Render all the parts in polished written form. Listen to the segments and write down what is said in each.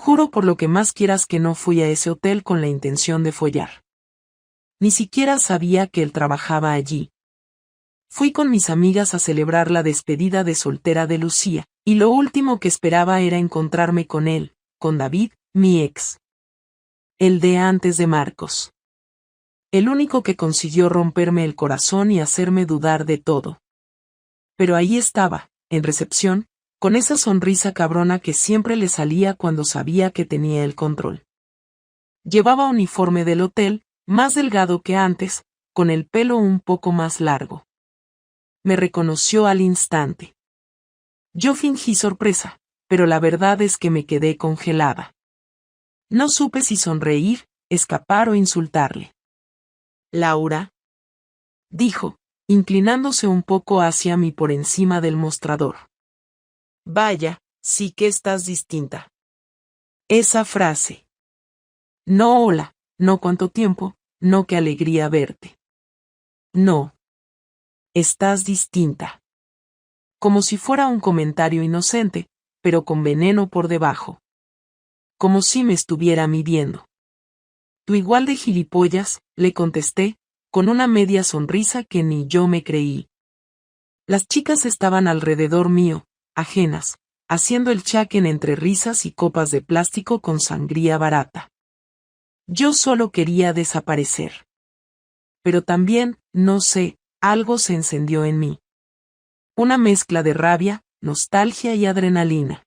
Juro por lo que más quieras que no fui a ese hotel con la intención de follar. Ni siquiera sabía que él trabajaba allí. Fui con mis amigas a celebrar la despedida de soltera de Lucía, y lo último que esperaba era encontrarme con él, con David, mi ex. El de antes de Marcos. El único que consiguió romperme el corazón y hacerme dudar de todo. Pero ahí estaba, en recepción, con esa sonrisa cabrona que siempre le salía cuando sabía que tenía el control. Llevaba uniforme del hotel, más delgado que antes, con el pelo un poco más largo. Me reconoció al instante. Yo fingí sorpresa, pero la verdad es que me quedé congelada. No supe si sonreír, escapar o insultarle. «Laura», dijo, inclinándose un poco hacia mí por encima del mostrador. «Vaya, sí que estás distinta». Esa frase. No hola, no cuánto tiempo, no qué alegría verte. No. Estás distinta. Como si fuera un comentario inocente, pero con veneno por debajo. Como si me estuviera midiendo. Tú igual de gilipollas, le contesté, con una media sonrisa que ni yo me creí. Las chicas estaban alrededor mío, ajenas, haciendo el chaquen entre risas y copas de plástico con sangría barata. Yo solo quería desaparecer. Pero también, no sé, algo se encendió en mí. Una mezcla de rabia, nostalgia y adrenalina.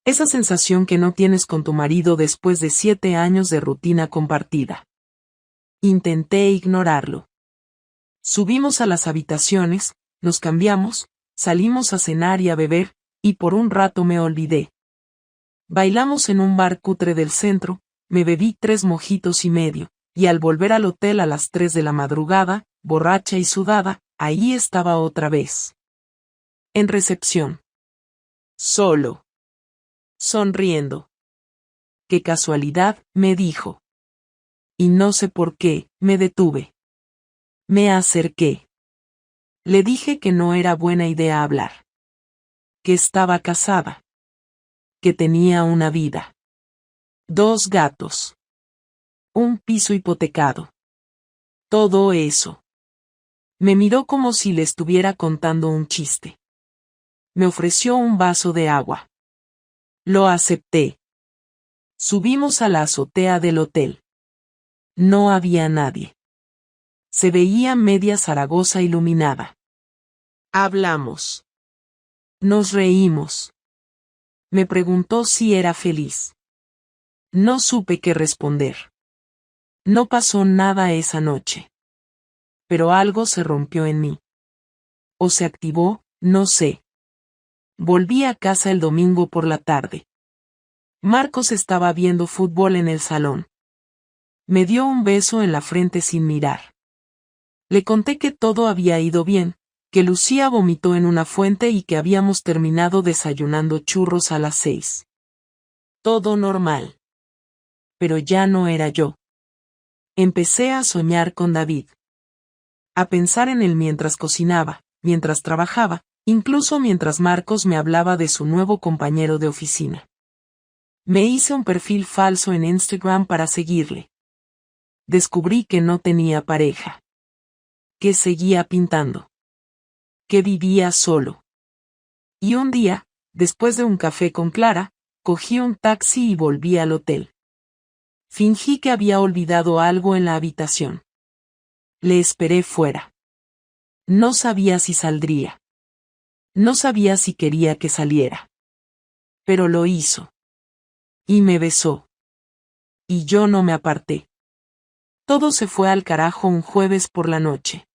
Esa sensación que no tienes con tu marido después de 7 años de rutina compartida. Intenté ignorarlo. Subimos a las habitaciones, nos cambiamos, salimos a cenar y a beber, y por un rato me olvidé. Bailamos en un bar cutre del centro, me bebí 3 mojitos y medio, y al volver al hotel a las 3 de la madrugada, borracha y sudada, ahí estaba otra vez. En recepción. Solo. Sonriendo. «Qué casualidad», me dijo. Y no sé por qué, me detuve. Me acerqué. Le dije que no era buena idea hablar. Que estaba casada. Que tenía una vida. 2 gatos. Un piso hipotecado. Todo eso. Me miró como si le estuviera contando un chiste. Me ofreció un vaso de agua. Lo acepté. Subimos a la azotea del hotel. No había nadie. Se veía media Zaragoza iluminada. Hablamos. Nos reímos. Me preguntó si era feliz. No supe qué responder. No pasó nada esa noche. Pero algo se rompió en mí. O se activó, no sé. Volví a casa el domingo por la tarde. Marcos estaba viendo fútbol en el salón. Me dio un beso en la frente sin mirar. Le conté que todo había ido bien, que Lucía vomitó en una fuente y que habíamos terminado desayunando churros a las 6. Todo normal. Pero ya no era yo. Empecé a soñar con David. A pensar en él mientras cocinaba, mientras trabajaba, incluso mientras Marcos me hablaba de su nuevo compañero de oficina. Me hice un perfil falso en Instagram para seguirle. Descubrí que no tenía pareja. Que seguía pintando. Que vivía solo. Y un día, después de un café con Clara, cogí un taxi y volví al hotel. Fingí que había olvidado algo en la habitación. Le esperé fuera. No sabía si saldría. No sabía si quería que saliera. Pero lo hizo. Y me besó. Y yo no me aparté. Todo se fue al carajo un jueves por la noche.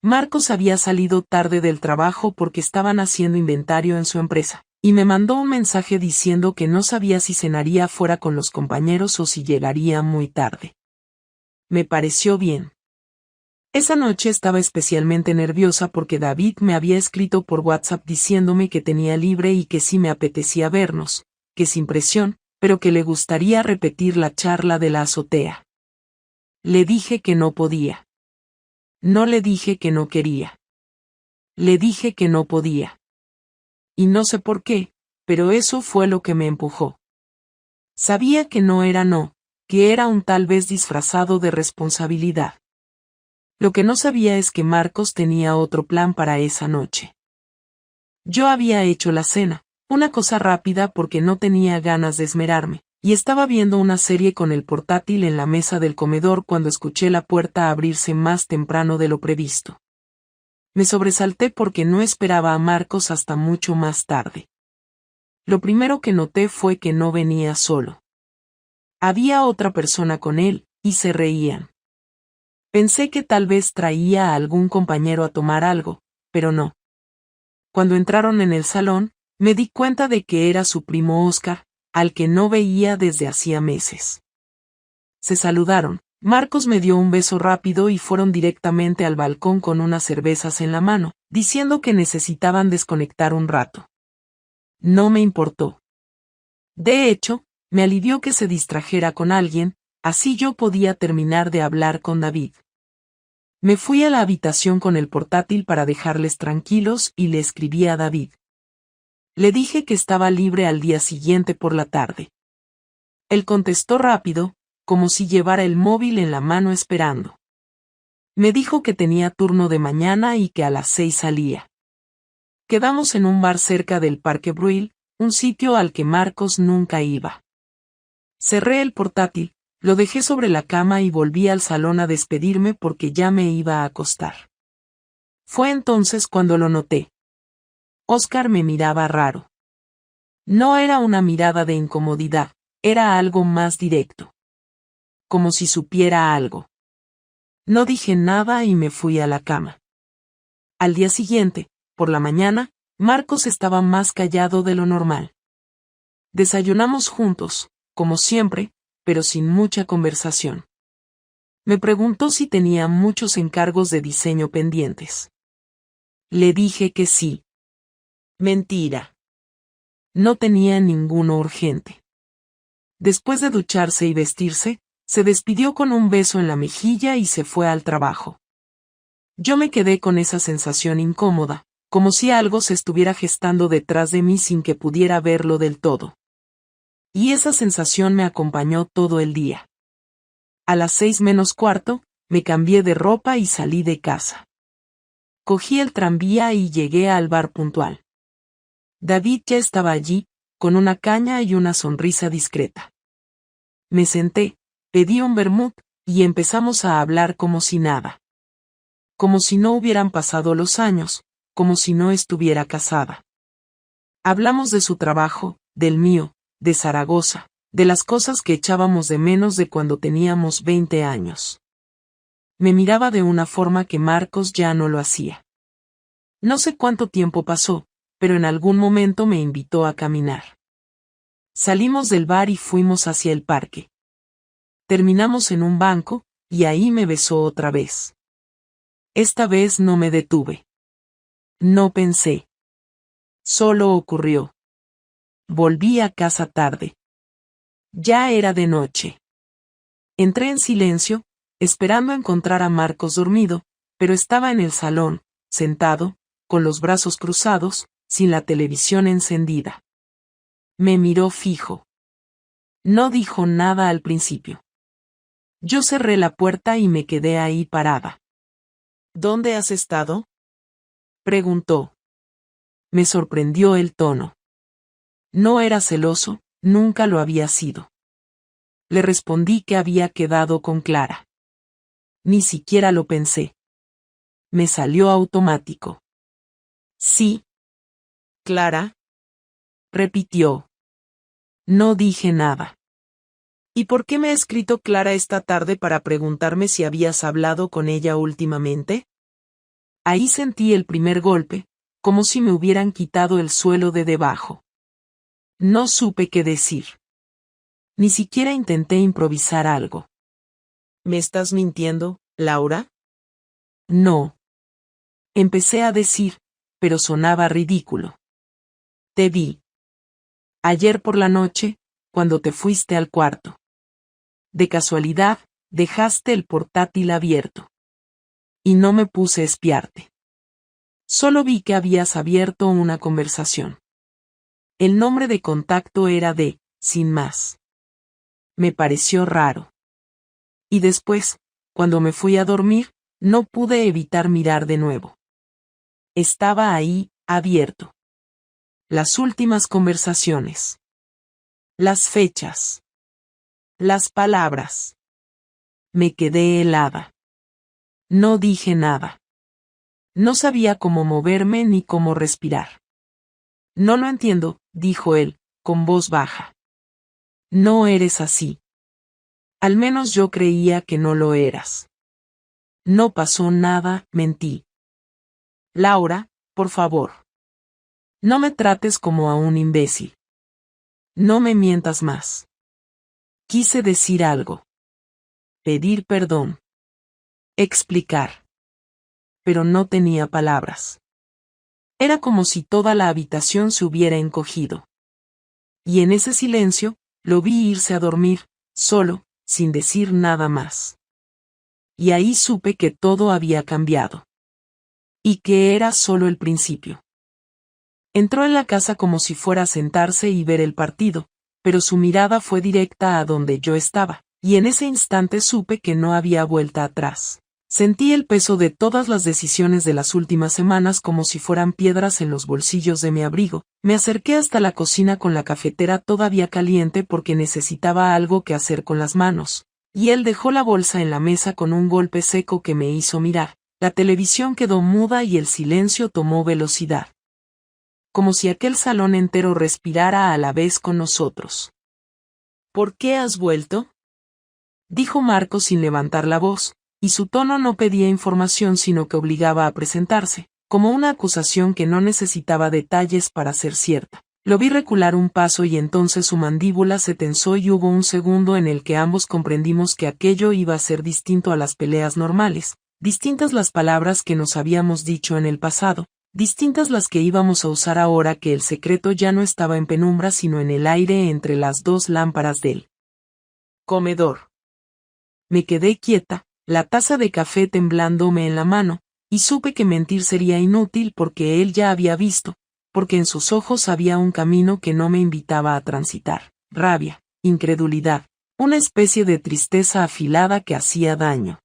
Marcos había salido tarde del trabajo porque estaban haciendo inventario en su empresa, y me mandó un mensaje diciendo que no sabía si cenaría fuera con los compañeros o si llegaría muy tarde. Me pareció bien. Esa noche estaba especialmente nerviosa porque David me había escrito por WhatsApp diciéndome que tenía libre y que sí me apetecía vernos, que sin presión, pero que le gustaría repetir la charla de la azotea. Le dije que no podía. No le dije que no quería. Le dije que no podía. Y no sé por qué, pero eso fue lo que me empujó. Sabía que no era no, que era un tal vez disfrazado de responsabilidad. Lo que no sabía es que Marcos tenía otro plan para esa noche. Yo había hecho la cena, una cosa rápida porque no tenía ganas de esmerarme, y estaba viendo una serie con el portátil en la mesa del comedor cuando escuché la puerta abrirse más temprano de lo previsto. Me sobresalté porque no esperaba a Marcos hasta mucho más tarde. Lo primero que noté fue que no venía solo. Había otra persona con él, y se reían. Pensé que tal vez traía a algún compañero a tomar algo, pero no. Cuando entraron en el salón, me di cuenta de que era su primo Oscar, al que no veía desde hacía meses. Se saludaron, Marcos me dio un beso rápido y fueron directamente al balcón con unas cervezas en la mano, diciendo que necesitaban desconectar un rato. No me importó. De hecho, me alivió que se distrajera con alguien, así yo podía terminar de hablar con David. Me fui a la habitación con el portátil para dejarles tranquilos y le escribí a David. Le dije que estaba libre al día siguiente por la tarde. Él contestó rápido, como si llevara el móvil en la mano esperando. Me dijo que tenía turno de mañana y que a las 6 salía. Quedamos en un bar cerca del Parque Bruil, un sitio al que Marcos nunca iba. Cerré el portátil, lo dejé sobre la cama y volví al salón a despedirme porque ya me iba a acostar. Fue entonces cuando lo noté. Oscar me miraba raro. No era una mirada de incomodidad, era algo más directo. Como si supiera algo. No dije nada y me fui a la cama. Al día siguiente, por la mañana, Marcos estaba más callado de lo normal. Desayunamos juntos, como siempre, pero sin mucha conversación. Me preguntó si tenía muchos encargos de diseño pendientes. Le dije que sí. Mentira. No tenía ninguno urgente. Después de ducharse y vestirse, se despidió con un beso en la mejilla y se fue al trabajo. Yo me quedé con esa sensación incómoda, como si algo se estuviera gestando detrás de mí sin que pudiera verlo del todo. Y esa sensación me acompañó todo el día. A las 6 menos cuarto, me cambié de ropa y salí de casa. Cogí el tranvía y llegué al bar puntual. David ya estaba allí, con una caña y una sonrisa discreta. Me senté, pedí un vermut, y empezamos a hablar como si nada. Como si no hubieran pasado los años, como si no estuviera casada. Hablamos de su trabajo, del mío, de Zaragoza, de las cosas que echábamos de menos de cuando teníamos 20 años. Me miraba de una forma que Marcos ya no lo hacía. No sé cuánto tiempo pasó, pero en algún momento me invitó a caminar. Salimos del bar y fuimos hacia el parque. Terminamos en un banco, y ahí me besó otra vez. Esta vez no me detuve. No pensé. Solo ocurrió. Volví a casa tarde. Ya era de noche. Entré en silencio, esperando encontrar a Marcos dormido, pero estaba en el salón, sentado, con los brazos cruzados, sin la televisión encendida. Me miró fijo. No dijo nada al principio. Yo cerré la puerta y me quedé ahí parada. ¿Dónde has estado?, preguntó. Me sorprendió el tono. No era celoso, nunca lo había sido. Le respondí que había quedado con Clara. Ni siquiera lo pensé. Me salió automático. Sí. ¿Clara?, repitió. No dije nada. ¿Y por qué me ha escrito Clara esta tarde para preguntarme si habías hablado con ella últimamente? Ahí sentí el primer golpe, como si me hubieran quitado el suelo de debajo. No supe qué decir. Ni siquiera intenté improvisar algo. ¿Me estás mintiendo, Laura? No. Empecé a decir, pero sonaba ridículo. Te vi. Ayer por la noche, cuando te fuiste al cuarto. De casualidad, dejaste el portátil abierto. Y no me puse a espiarte. Solo vi que habías abierto una conversación. El nombre de contacto era de, sin más. Me pareció raro. Y después, cuando me fui a dormir, no pude evitar mirar de nuevo. Estaba ahí, abierto. Las últimas conversaciones. Las fechas. Las palabras. Me quedé helada. No dije nada. No sabía cómo moverme ni cómo respirar. No lo entiendo, dijo él, con voz baja. No eres así. Al menos yo creía que no lo eras. No pasó nada, mentí. Laura, por favor. No me trates como a un imbécil. No me mientas más. Quise decir algo. Pedir perdón. Explicar. Pero no tenía palabras. Era como si toda la habitación se hubiera encogido. Y en ese silencio, lo vi irse a dormir, solo, sin decir nada más. Y ahí supe que todo había cambiado. Y que era solo el principio. Entró en la casa como si fuera a sentarse y ver el partido, pero su mirada fue directa a donde yo estaba, y en ese instante supe que no había vuelta atrás. Sentí el peso de todas las decisiones de las últimas semanas como si fueran piedras en los bolsillos de mi abrigo. Me acerqué hasta la cocina con la cafetera todavía caliente porque necesitaba algo que hacer con las manos. Y él dejó la bolsa en la mesa con un golpe seco que me hizo mirar. La televisión quedó muda y el silencio tomó velocidad. Como si aquel salón entero respirara a la vez con nosotros. ¿Por qué has vuelto?, dijo Marcos sin levantar la voz, y su tono no pedía información sino que obligaba a presentarse, como una acusación que no necesitaba detalles para ser cierta. Lo vi recular un paso y entonces su mandíbula se tensó y hubo un segundo en el que ambos comprendimos que aquello iba a ser distinto a las peleas normales, distintas las palabras que nos habíamos dicho en el pasado, distintas las que íbamos a usar ahora que el secreto ya no estaba en penumbra sino en el aire entre las dos lámparas del comedor. Me quedé quieta, la taza de café temblándome en la mano, y supe que mentir sería inútil porque él ya había visto, porque en sus ojos había un camino que no me invitaba a transitar, rabia, incredulidad, una especie de tristeza afilada que hacía daño.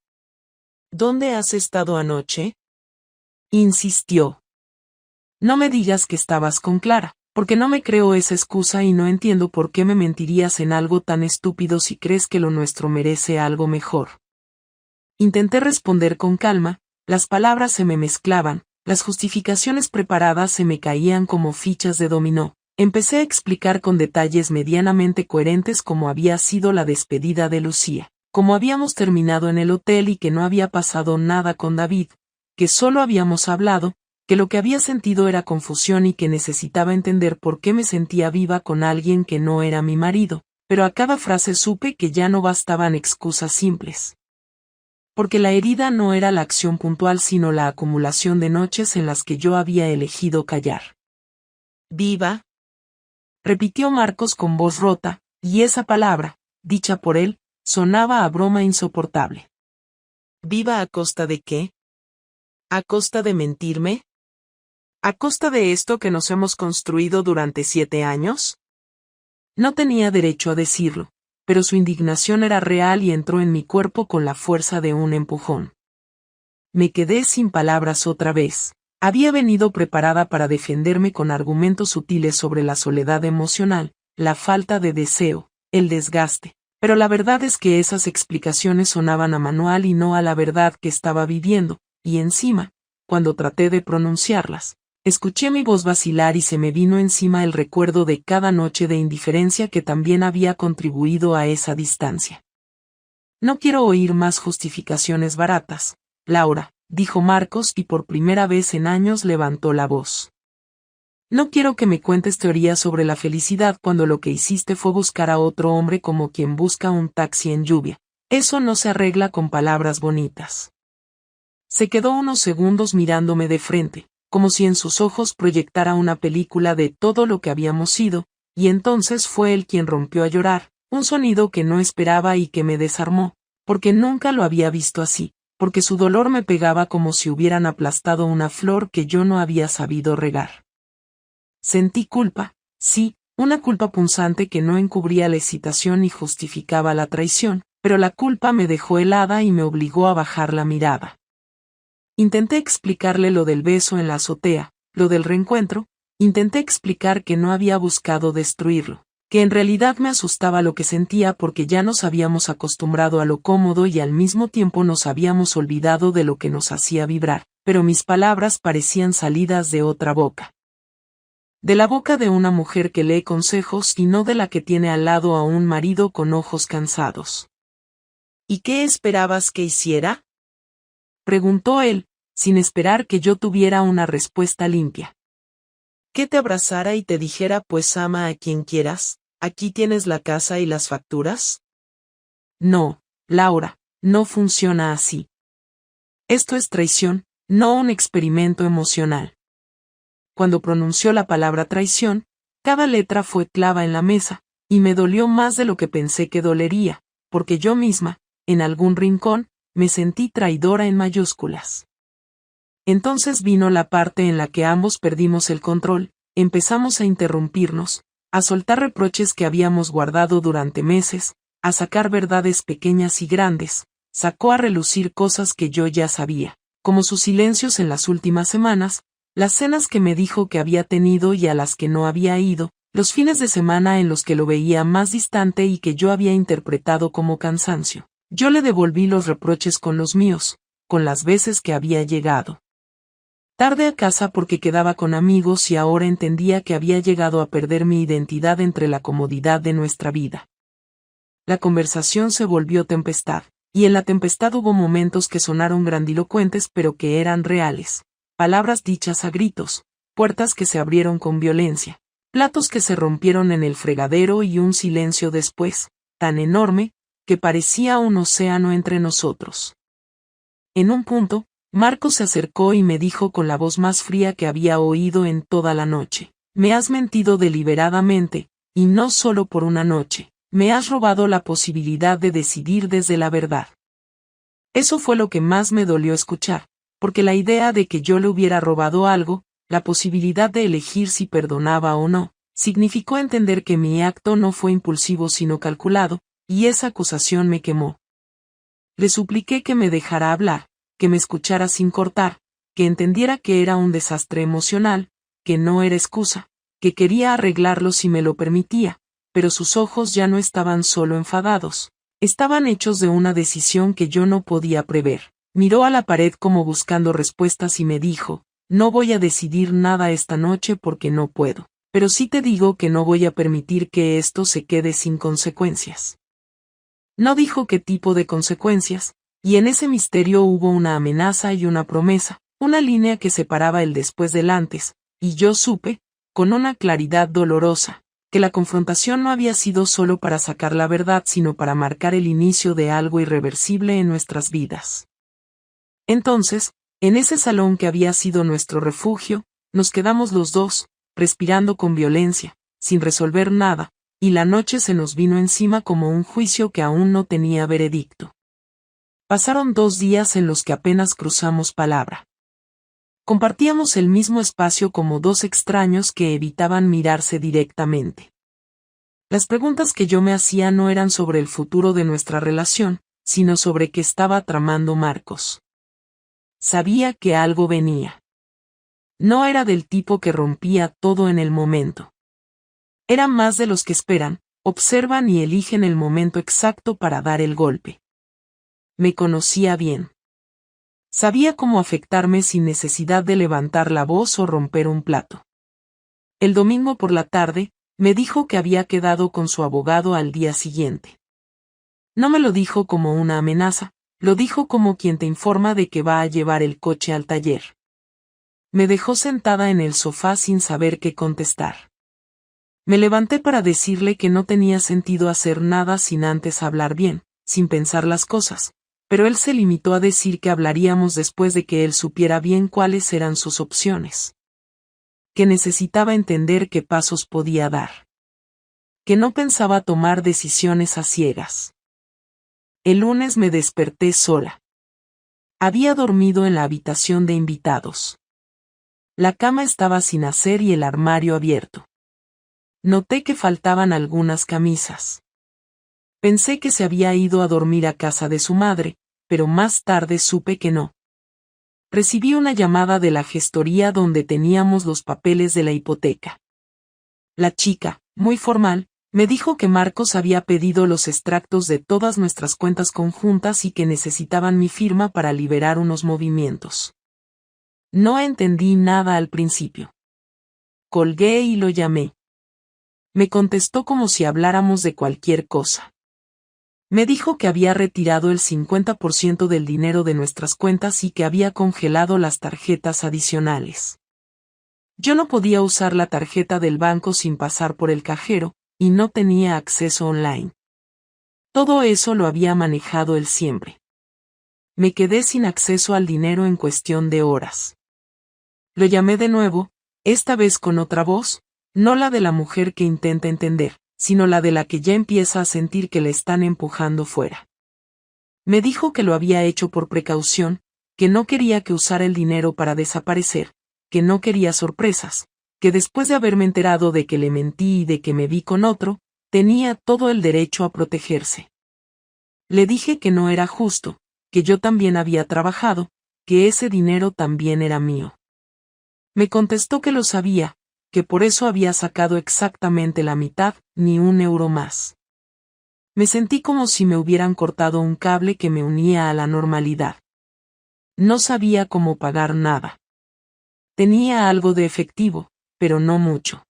¿Dónde has estado anoche?, insistió. No me digas que estabas con Clara, porque no me creo esa excusa y no entiendo por qué me mentirías en algo tan estúpido si crees que lo nuestro merece algo mejor. Intenté responder con calma, las palabras se me mezclaban, las justificaciones preparadas se me caían como fichas de dominó. Empecé a explicar con detalles medianamente coherentes cómo había sido la despedida de Lucía, cómo habíamos terminado en el hotel y que no había pasado nada con David, que solo habíamos hablado, que lo que había sentido era confusión y que necesitaba entender por qué me sentía viva con alguien que no era mi marido, pero a cada frase supe que ya no bastaban excusas simples. Porque la herida no era la acción puntual sino la acumulación de noches en las que yo había elegido callar. ¿Viva?, repitió Marcos con voz rota, y esa palabra, dicha por él, sonaba a broma insoportable. ¿Viva a costa de qué? ¿A costa de mentirme? ¿A costa de esto que nos hemos construido durante 7 años? No tenía derecho a decirlo, pero su indignación era real y entró en mi cuerpo con la fuerza de un empujón. Me quedé sin palabras otra vez. Había venido preparada para defenderme con argumentos sutiles sobre la soledad emocional, la falta de deseo, el desgaste, pero la verdad es que esas explicaciones sonaban a manual y no a la verdad que estaba viviendo, y encima, cuando traté de pronunciarlas, escuché mi voz vacilar y se me vino encima el recuerdo de cada noche de indiferencia que también había contribuido a esa distancia. No quiero oír más justificaciones baratas, Laura, dijo Marcos y por primera vez en años levantó la voz. No quiero que me cuentes teorías sobre la felicidad cuando lo que hiciste fue buscar a otro hombre como quien busca un taxi en lluvia. Eso no se arregla con palabras bonitas. Se quedó unos segundos mirándome de frente, como si en sus ojos proyectara una película de todo lo que habíamos sido, y entonces fue él quien rompió a llorar, un sonido que no esperaba y que me desarmó, porque nunca lo había visto así, porque su dolor me pegaba como si hubieran aplastado una flor que yo no había sabido regar. Sentí culpa, sí, Una culpa punzante que no encubría la excitación ni justificaba la traición, pero la culpa me dejó helada y me obligó a bajar la mirada. Intenté explicarle lo del beso en la azotea, lo del reencuentro, intenté explicar que no había buscado destruirlo, que en realidad me asustaba lo que sentía porque ya nos habíamos acostumbrado a lo cómodo y al mismo tiempo nos habíamos olvidado de lo que nos hacía vibrar, pero mis palabras parecían salidas de otra boca. De la boca de una mujer que lee consejos y no de la que tiene al lado a un marido con ojos cansados. ¿Y qué esperabas que hiciera?, preguntó él, sin esperar que yo tuviera una respuesta limpia. ¿Que te abrazara y te dijera pues ama a quien quieras, aquí tienes la casa y las facturas? No, Laura, no funciona así. Esto es traición, no un experimento emocional. Cuando pronunció la palabra traición, cada letra fue clava en la mesa, y me dolió más de lo que pensé que dolería, porque yo misma, en algún rincón, me sentí traidora en mayúsculas. Entonces vino la parte en la que ambos perdimos el control, empezamos a interrumpirnos, a soltar reproches que habíamos guardado durante meses, a sacar verdades pequeñas y grandes, sacó a relucir cosas que yo ya sabía, como sus silencios en las últimas semanas, las cenas que me dijo que había tenido y a las que no había ido, los fines de semana en los que lo veía más distante y que yo había interpretado como cansancio. Yo le devolví los reproches con los míos, con las veces que había llegado tarde a casa porque quedaba con amigos y ahora entendía que había llegado a perder mi identidad entre la comodidad de nuestra vida. La conversación se volvió tempestad, y en la tempestad hubo momentos que sonaron grandilocuentes pero que eran reales, palabras dichas a gritos, puertas que se abrieron con violencia, platos que se rompieron en el fregadero y un silencio después, tan enorme, que parecía un océano entre nosotros. En un punto, Marcos se acercó y me dijo con la voz más fría que había oído en toda la noche: me has mentido deliberadamente, y no solo por una noche, me has robado la posibilidad de decidir desde la verdad. Eso fue lo que más me dolió escuchar, porque la idea de que yo le hubiera robado algo, la posibilidad de elegir si perdonaba o no, significó entender que mi acto no fue impulsivo sino calculado, y esa acusación me quemó. Le supliqué que me dejara hablar, que me escuchara sin cortar, que entendiera que era un desastre emocional, que no era excusa, que quería arreglarlo si me lo permitía, pero sus ojos ya no estaban solo enfadados, estaban hechos de una decisión que yo no podía prever. Miró a la pared como buscando respuestas y me dijo: no voy a decidir nada esta noche porque no puedo, pero sí te digo que no voy a permitir que esto se quede sin consecuencias. No dijo qué tipo de consecuencias, y en ese misterio hubo una amenaza y una promesa, una línea que separaba el después del antes, y yo supe, con una claridad dolorosa, que la confrontación no había sido solo para sacar la verdad sino para marcar el inicio de algo irreversible en nuestras vidas. Entonces, en ese salón que había sido nuestro refugio, nos quedamos los dos, respirando con violencia, sin resolver nada, y la noche se nos vino encima como un juicio que aún no tenía veredicto. Pasaron 2 días en los que apenas cruzamos palabra. Compartíamos el mismo espacio como dos extraños que evitaban mirarse directamente. Las preguntas que yo me hacía no eran sobre el futuro de nuestra relación, sino sobre qué estaba tramando Marcos. Sabía que algo venía. No era del tipo que rompía todo en el momento. Era más de los que esperan, observan y eligen el momento exacto para dar el golpe. Me conocía bien. Sabía cómo afectarme sin necesidad de levantar la voz o romper un plato. El domingo por la tarde, me dijo que había quedado con su abogado al día siguiente. No me lo dijo como una amenaza, lo dijo como quien te informa de que va a llevar el coche al taller. Me dejó sentada en el sofá sin saber qué contestar. Me levanté para decirle que no tenía sentido hacer nada sin antes hablar bien, sin pensar las cosas, pero él se limitó a decir que hablaríamos después de que él supiera bien cuáles eran sus opciones. Que necesitaba entender qué pasos podía dar. Que no pensaba tomar decisiones a ciegas. El lunes me desperté sola. Había dormido en la habitación de invitados. La cama estaba sin hacer y el armario abierto. Noté que faltaban algunas camisas. Pensé que se había ido a dormir a casa de su madre, pero más tarde supe que no. Recibí una llamada de la gestoría donde teníamos los papeles de la hipoteca. La chica, muy formal, me dijo que Marcos había pedido los extractos de todas nuestras cuentas conjuntas y que necesitaban mi firma para liberar unos movimientos. No entendí nada al principio. Colgué y lo llamé. Me contestó como si habláramos de cualquier cosa. Me dijo que había retirado el 50% del dinero de nuestras cuentas y que había congelado las tarjetas adicionales. Yo no podía usar la tarjeta del banco sin pasar por el cajero, y no tenía acceso online. Todo eso lo había manejado él siempre. Me quedé sin acceso al dinero en cuestión de horas. Lo llamé de nuevo, esta vez con otra voz, no la de la mujer que intenta entender, sino la de la que ya empieza a sentir que le están empujando fuera. Me dijo que lo había hecho por precaución, que no quería que usara el dinero para desaparecer, que no quería sorpresas, que después de haberme enterado de que le mentí y de que me vi con otro, tenía todo el derecho a protegerse. Le dije que no era justo, que yo también había trabajado, que ese dinero también era mío. Me contestó que lo sabía, que por eso había sacado exactamente la mitad, ni un euro más. Me sentí como si me hubieran cortado un cable que me unía a la normalidad. No sabía cómo pagar nada. Tenía algo de efectivo, pero no mucho.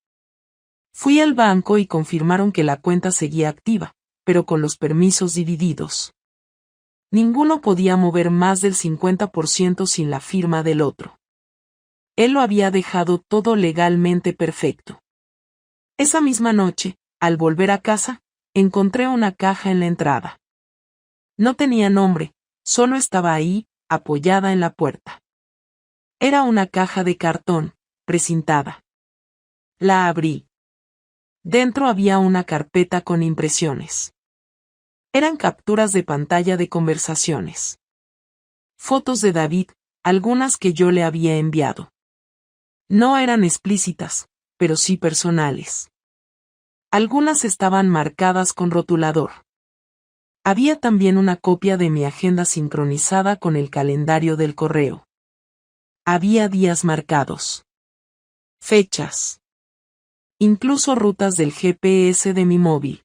Fui al banco y confirmaron que la cuenta seguía activa, pero con los permisos divididos. Ninguno podía mover más del 50% sin la firma del otro. Él lo había dejado todo legalmente perfecto. Esa misma noche, al volver a casa, encontré una caja en la entrada. No tenía nombre, solo estaba ahí, apoyada en la puerta. Era una caja de cartón, precintada. La abrí. Dentro había una carpeta con impresiones. Eran capturas de pantalla de conversaciones. Fotos de David, algunas que yo le había enviado. No eran explícitas, pero sí personales. Algunas estaban marcadas con rotulador. Había también una copia de mi agenda sincronizada con el calendario del correo. Había días marcados. Fechas. Incluso rutas del GPS de mi móvil.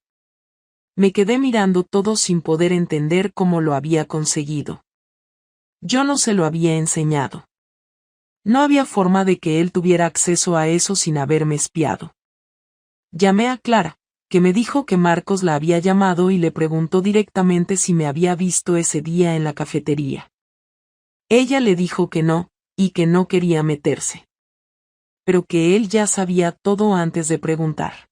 Me quedé mirando todo sin poder entender cómo lo había conseguido. Yo no se lo había enseñado. No había forma de que él tuviera acceso a eso sin haberme espiado. Llamé a Clara, que me dijo que Marcos la había llamado y le preguntó directamente si me había visto ese día en la cafetería. Ella le dijo que no, y que no quería meterse. Pero que él ya sabía todo antes de preguntar.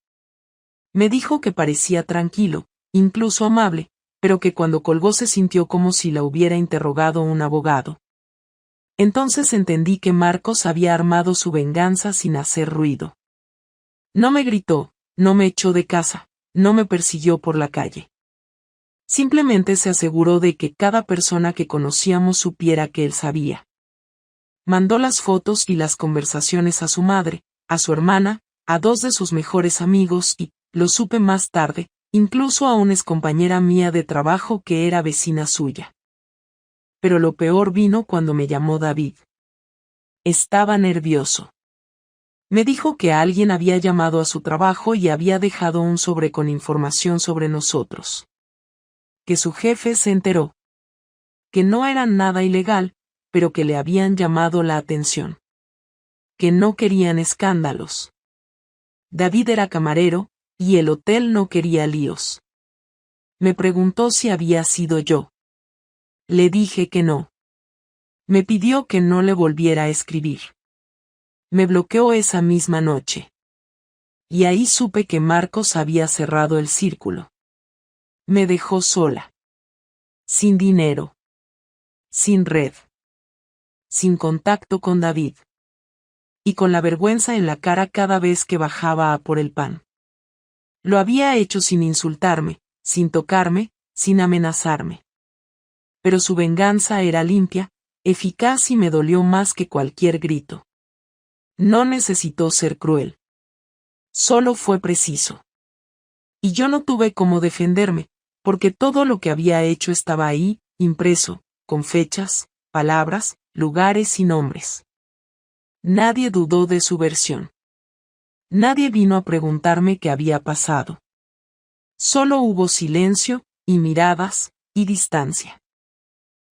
Me dijo que parecía tranquilo, incluso amable, pero que cuando colgó se sintió como si la hubiera interrogado un abogado. Entonces entendí que Marcos había armado su venganza sin hacer ruido. No me gritó, no me echó de casa, no me persiguió por la calle. Simplemente se aseguró de que cada persona que conocíamos supiera que él sabía. Mandó las fotos y las conversaciones a su madre, a su hermana, a dos de sus mejores amigos y, lo supe más tarde, incluso a una excompañera mía de trabajo que era vecina suya. Pero lo peor vino cuando me llamó David. Estaba nervioso. Me dijo que alguien había llamado a su trabajo y había dejado un sobre con información sobre nosotros. Que su jefe se enteró. Que no era nada ilegal, pero que le habían llamado la atención. Que no querían escándalos. David era camarero, y el hotel no quería líos. Me preguntó si había sido yo. Le dije que no. Me pidió que no le volviera a escribir. Me bloqueó esa misma noche. Y ahí supe que Marcos había cerrado el círculo. Me dejó sola. Sin dinero. Sin red. Sin contacto con David. Y con la vergüenza en la cara cada vez que bajaba a por el pan. Lo había hecho sin insultarme, sin tocarme, sin amenazarme. Pero su venganza era limpia, eficaz y me dolió más que cualquier grito. No necesitó ser cruel. Solo fue preciso. Y yo no tuve cómo defenderme, porque todo lo que había hecho estaba ahí, impreso, con fechas, palabras, lugares y nombres. Nadie dudó de su versión. Nadie vino a preguntarme qué había pasado. Solo hubo silencio, y miradas, y distancia.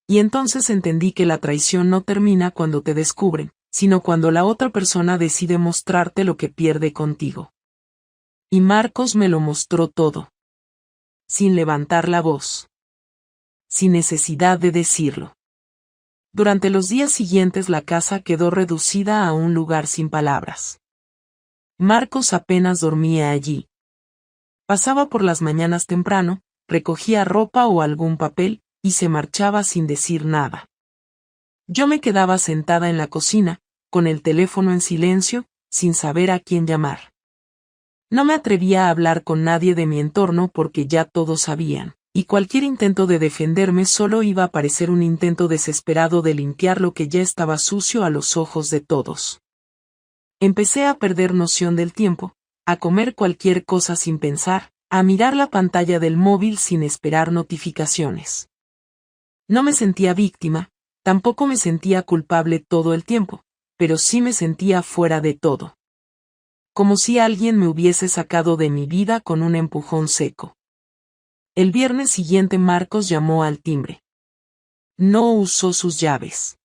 Y entonces entendí que la traición no termina cuando te descubren, sino cuando la otra persona decide mostrarte lo que pierde contigo. Y Marcos me lo mostró todo. Sin levantar la voz. Sin necesidad de decirlo. Durante los días siguientes la casa quedó reducida a un lugar sin palabras. Marcos apenas dormía allí. Pasaba por las mañanas temprano, recogía ropa o algún papel, y se marchaba sin decir nada. Yo me quedaba sentada en la cocina, con el teléfono en silencio, sin saber a quién llamar. No me atrevía a hablar con nadie de mi entorno porque ya todos sabían, y cualquier intento de defenderme solo iba a parecer un intento desesperado de limpiar lo que ya estaba sucio a los ojos de todos. Empecé a perder noción del tiempo, a comer cualquier cosa sin pensar, a mirar la pantalla del móvil sin esperar notificaciones. No me sentía víctima, tampoco me sentía culpable todo el tiempo, pero sí me sentía fuera de todo. Como si alguien me hubiese sacado de mi vida con un empujón seco. El viernes siguiente Marcos llamó al timbre. No usó sus llaves.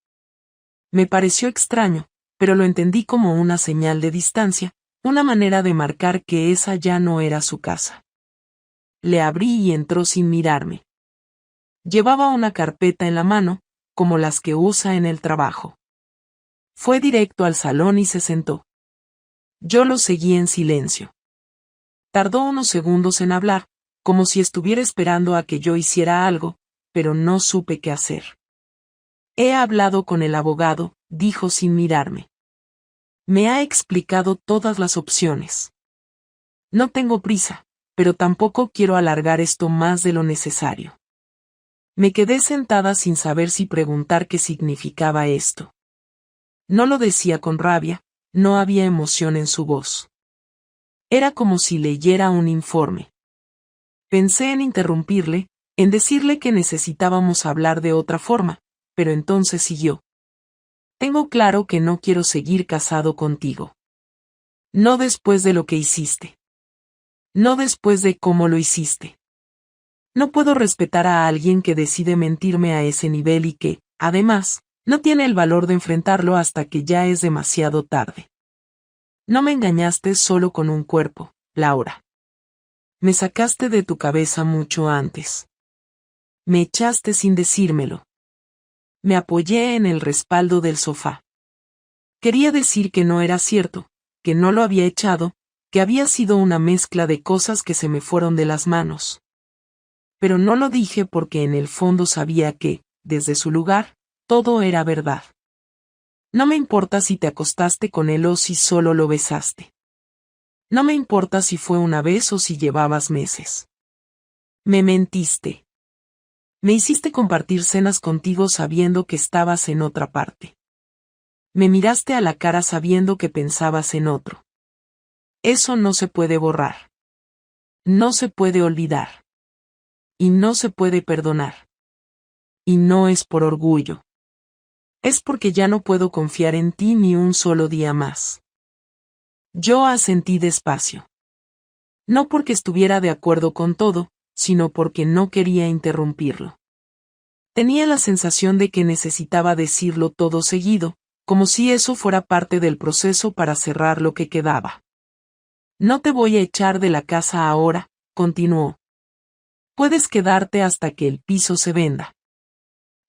Me pareció extraño, pero lo entendí como una señal de distancia, una manera de marcar que esa ya no era su casa. Le abrí y entró sin mirarme. Llevaba una carpeta en la mano, como las que usa en el trabajo. Fue directo al salón y se sentó. Yo lo seguí en silencio. Tardó unos segundos en hablar, como si estuviera esperando a que yo hiciera algo, pero no supe qué hacer. He hablado con el abogado, dijo sin mirarme. Me ha explicado todas las opciones. No tengo prisa, pero tampoco quiero alargar esto más de lo necesario. Me quedé sentada sin saber si preguntar qué significaba esto. No lo decía con rabia, no había emoción en su voz. Era como si leyera un informe. Pensé en interrumpirle, en decirle que necesitábamos hablar de otra forma, pero entonces siguió. Tengo claro que no quiero seguir casado contigo. No después de lo que hiciste. No después de cómo lo hiciste. No puedo respetar a alguien que decide mentirme a ese nivel y que, además, no tiene el valor de enfrentarlo hasta que ya es demasiado tarde. No me engañaste solo con un cuerpo, Laura. Me sacaste de tu cabeza mucho antes. Me echaste sin decírmelo. Me apoyé en el respaldo del sofá. Quería decir que no era cierto, que no lo había echado, que había sido una mezcla de cosas que se me fueron de las manos. Pero no lo dije porque en el fondo sabía que, desde su lugar, todo era verdad. No me importa si te acostaste con él o si solo lo besaste. No me importa si fue una vez o si llevabas meses. Me mentiste. Me hiciste compartir cenas contigo sabiendo que estabas en otra parte. Me miraste a la cara sabiendo que pensabas en otro. Eso no se puede borrar. No se puede olvidar. Y no se puede perdonar. Y no es por orgullo. Es porque ya no puedo confiar en ti ni un solo día más. Yo asentí despacio. No porque estuviera de acuerdo con todo, sino porque no quería interrumpirlo. Tenía la sensación de que necesitaba decirlo todo seguido, como si eso fuera parte del proceso para cerrar lo que quedaba. No te voy a echar de la casa ahora, continuó. Puedes quedarte hasta que el piso se venda.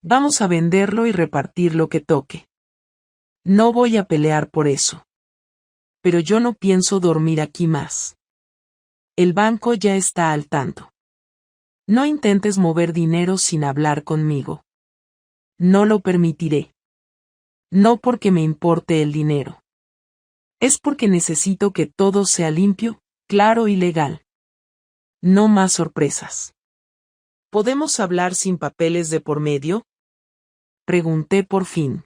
Vamos a venderlo y repartir lo que toque. No voy a pelear por eso. Pero yo no pienso dormir aquí más. El banco ya está al tanto. No intentes mover dinero sin hablar conmigo. No lo permitiré. No porque me importe el dinero. Es porque necesito que todo sea limpio, claro y legal. No más sorpresas. ¿Podemos hablar sin papeles de por medio? Pregunté por fin.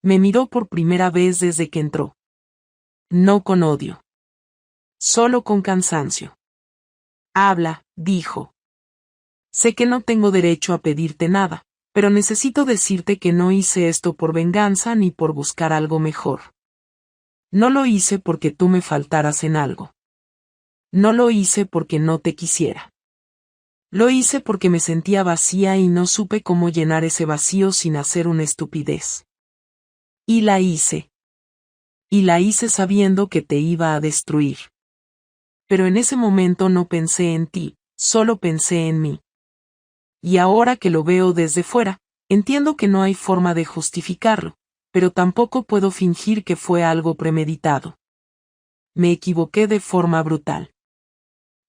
Me miró por primera vez desde que entró. No con odio. Solo con cansancio. Habla, dijo. Sé que no tengo derecho a pedirte nada, pero necesito decirte que no hice esto por venganza ni por buscar algo mejor. No lo hice porque tú me faltaras en algo. No lo hice porque no te quisiera. Lo hice porque me sentía vacía y no supe cómo llenar ese vacío sin hacer una estupidez. Y la hice. Y la hice sabiendo que te iba a destruir. Pero en ese momento no pensé en ti, solo pensé en mí. Y ahora que lo veo desde fuera, entiendo que no hay forma de justificarlo, pero tampoco puedo fingir que fue algo premeditado. Me equivoqué de forma brutal.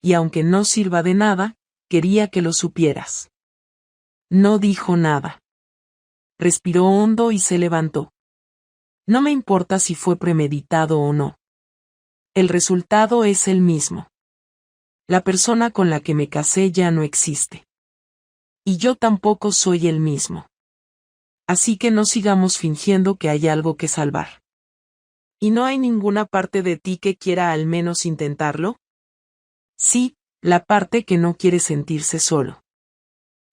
Y aunque no sirva de nada, quería que lo supieras. No dijo nada. Respiró hondo y se levantó. No me importa si fue premeditado o no. El resultado es el mismo. La persona con la que me casé ya no existe. Y yo tampoco soy el mismo. Así que no sigamos fingiendo que hay algo que salvar. ¿Y no hay ninguna parte de ti que quiera al menos intentarlo? Sí, la parte que no quiere sentirse solo.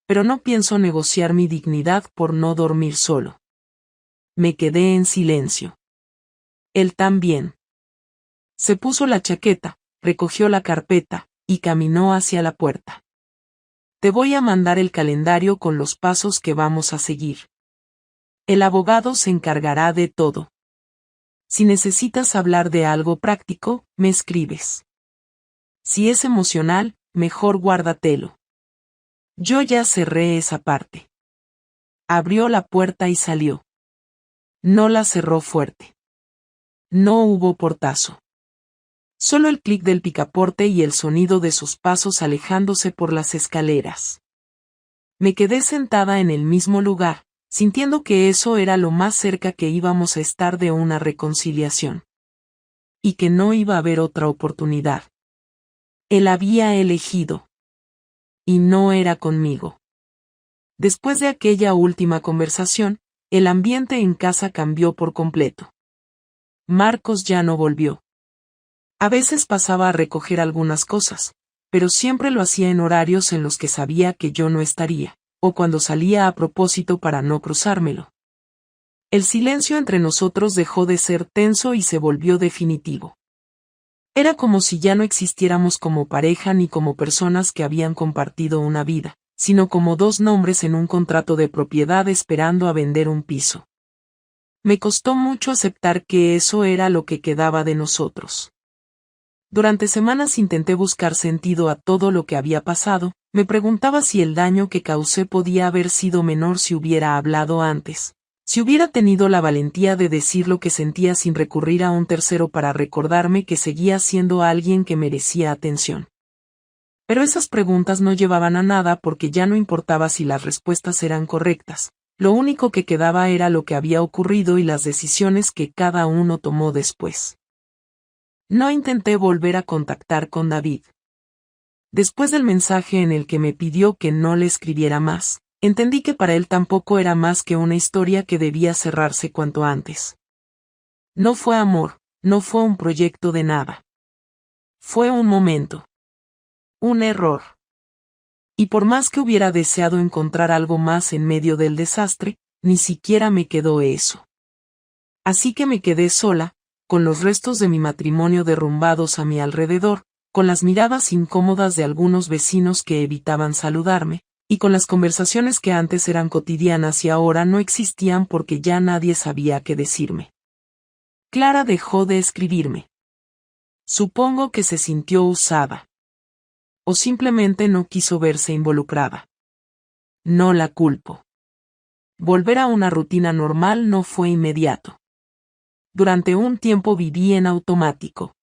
Pero no pienso negociar mi dignidad por no dormir solo. Me quedé en silencio. Él también. Se puso la chaqueta, recogió la carpeta, y caminó hacia la puerta. Te voy a mandar el calendario con los pasos que vamos a seguir. El abogado se encargará de todo. Si necesitas hablar de algo práctico, me escribes. Si es emocional, mejor guárdatelo. Yo ya cerré esa parte. Abrió la puerta y salió. No la cerró fuerte. No hubo portazo. Solo el clic del picaporte y el sonido de sus pasos alejándose por las escaleras. Me quedé sentada en el mismo lugar, sintiendo que eso era lo más cerca que íbamos a estar de una reconciliación. Y que no iba a haber otra oportunidad. Él había elegido. Y no era conmigo. Después de aquella última conversación, el ambiente en casa cambió por completo. Marcos ya no volvió. A veces pasaba a recoger algunas cosas, pero siempre lo hacía en horarios en los que sabía que yo no estaría, o cuando salía a propósito para no cruzármelo. El silencio entre nosotros dejó de ser tenso y se volvió definitivo. Era como si ya no existiéramos como pareja ni como personas que habían compartido una vida, sino como dos nombres en un contrato de propiedad esperando a vender un piso. Me costó mucho aceptar que eso era lo que quedaba de nosotros. Durante semanas intenté buscar sentido a todo lo que había pasado, me preguntaba si el daño que causé podía haber sido menor si hubiera hablado antes, si hubiera tenido la valentía de decir lo que sentía sin recurrir a un tercero para recordarme que seguía siendo alguien que merecía atención. Pero esas preguntas no llevaban a nada porque ya no importaba si las respuestas eran correctas, lo único que quedaba era lo que había ocurrido y las decisiones que cada uno tomó después. No intenté volver a contactar con David. Después del mensaje en el que me pidió que no le escribiera más, entendí que para él tampoco era más que una historia que debía cerrarse cuanto antes. No fue amor, no fue un proyecto de nada. Fue un momento. Un error. Y por más que hubiera deseado encontrar algo más en medio del desastre, ni siquiera me quedó eso. Así que me quedé sola, con los restos de mi matrimonio derrumbados a mi alrededor, con las miradas incómodas de algunos vecinos que evitaban saludarme, y con las conversaciones que antes eran cotidianas y ahora no existían porque ya nadie sabía qué decirme. Clara dejó de escribirme. Supongo que se sintió usada. O simplemente no quiso verse involucrada. No la culpo. Volver a una rutina normal no fue inmediato. Durante un tiempo viví en automático.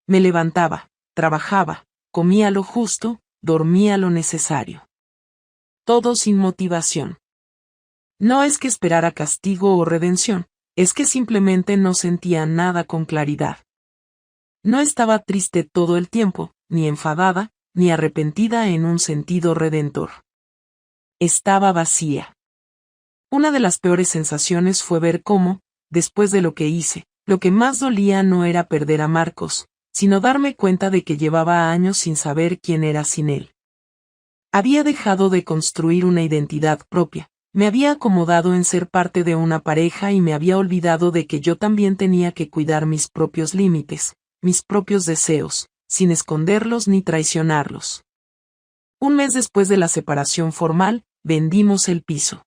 Me levantaba, trabajaba, comía lo justo, dormía lo necesario. Todo sin motivación. No es que esperara castigo o redención, es que simplemente no sentía nada con claridad. No estaba triste todo el tiempo, ni enfadada, ni arrepentida en un sentido redentor. Estaba vacía. Una de las peores sensaciones fue ver cómo, después de lo que hice, lo que más dolía no era perder a Marcos, sino darme cuenta de que llevaba años sin saber quién era sin él. Había dejado de construir una identidad propia, me había acomodado en ser parte de una pareja y me había olvidado de que yo también tenía que cuidar mis propios límites, mis propios deseos, sin esconderlos ni traicionarlos. Un mes después de la separación formal, vendimos el piso.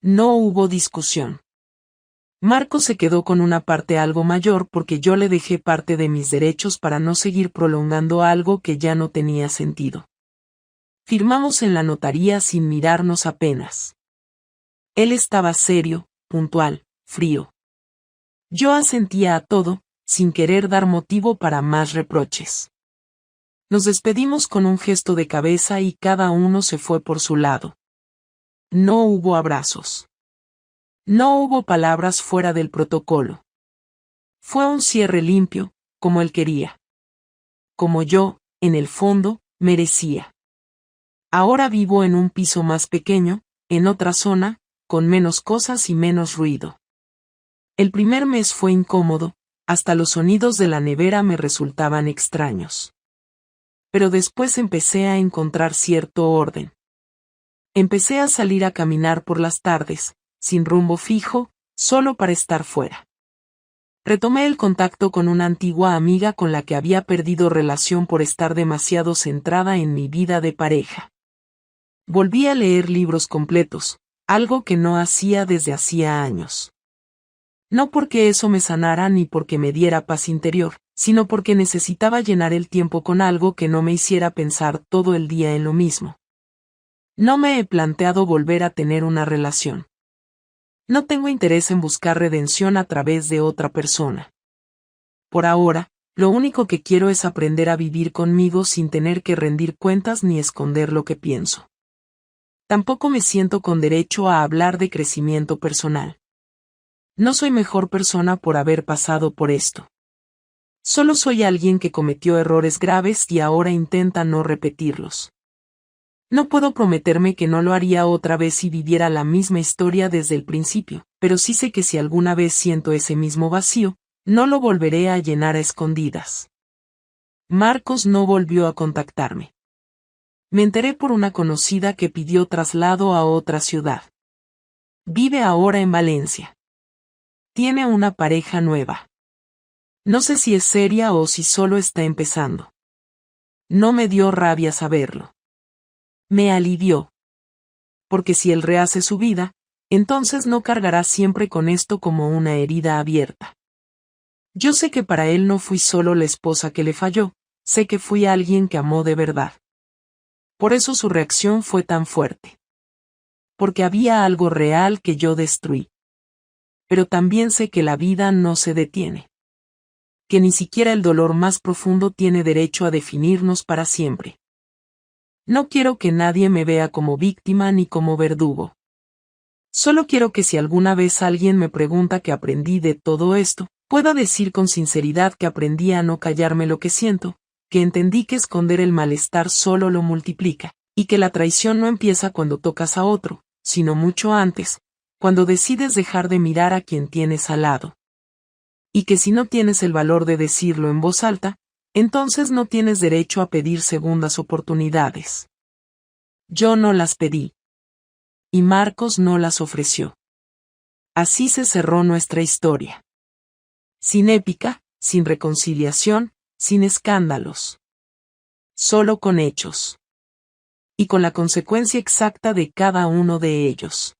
No hubo discusión. Marco se quedó con una parte algo mayor porque yo le dejé parte de mis derechos para no seguir prolongando algo que ya no tenía sentido. Firmamos en la notaría sin mirarnos apenas. Él estaba serio, puntual, frío. Yo asentía a todo, sin querer dar motivo para más reproches. Nos despedimos con un gesto de cabeza y cada uno se fue por su lado. No hubo abrazos. No hubo palabras fuera del protocolo. Fue un cierre limpio, como él quería. Como yo, en el fondo, merecía. Ahora vivo en un piso más pequeño, en otra zona, con menos cosas y menos ruido. El primer mes fue incómodo, hasta los sonidos de la nevera me resultaban extraños. Pero después empecé a encontrar cierto orden. Empecé a salir a caminar por las tardes, sin rumbo fijo, solo para estar fuera. Retomé el contacto con una antigua amiga con la que había perdido relación por estar demasiado centrada en mi vida de pareja. Volví a leer libros completos, algo que no hacía desde hacía años. No porque eso me sanara ni porque me diera paz interior, sino porque necesitaba llenar el tiempo con algo que no me hiciera pensar todo el día en lo mismo. No me he planteado volver a tener una relación. No tengo interés en buscar redención a través de otra persona. Por ahora, lo único que quiero es aprender a vivir conmigo sin tener que rendir cuentas ni esconder lo que pienso. Tampoco me siento con derecho a hablar de crecimiento personal. No soy mejor persona por haber pasado por esto. Solo soy alguien que cometió errores graves y ahora intenta no repetirlos. No puedo prometerme que no lo haría otra vez si viviera la misma historia desde el principio, pero sí sé que si alguna vez siento ese mismo vacío, no lo volveré a llenar a escondidas. Marcos no volvió a contactarme. Me enteré por una conocida que pidió traslado a otra ciudad. Vive ahora en Valencia. Tiene una pareja nueva. No sé si es seria o si solo está empezando. No me dio rabia saberlo. Me alivió. Porque si él rehace su vida, entonces no cargará siempre con esto como una herida abierta. Yo sé que para él no fui solo la esposa que le falló, sé que fui alguien que amó de verdad. Por eso su reacción fue tan fuerte. Porque había algo real que yo destruí. Pero también sé que la vida no se detiene. Que ni siquiera el dolor más profundo tiene derecho a definirnos para siempre. No quiero que nadie me vea como víctima ni como verdugo. Solo quiero que si alguna vez alguien me pregunta qué aprendí de todo esto, pueda decir con sinceridad que aprendí a no callarme lo que siento, que entendí que esconder el malestar solo lo multiplica, y que la traición no empieza cuando tocas a otro, sino mucho antes, cuando decides dejar de mirar a quien tienes al lado. Y que si no tienes el valor de decirlo en voz alta, entonces no tienes derecho a pedir segundas oportunidades. Yo no las pedí. Y Marcos no las ofreció. Así se cerró nuestra historia. Sin épica, sin reconciliación, sin escándalos. Solo con hechos. Y con la consecuencia exacta de cada uno de ellos.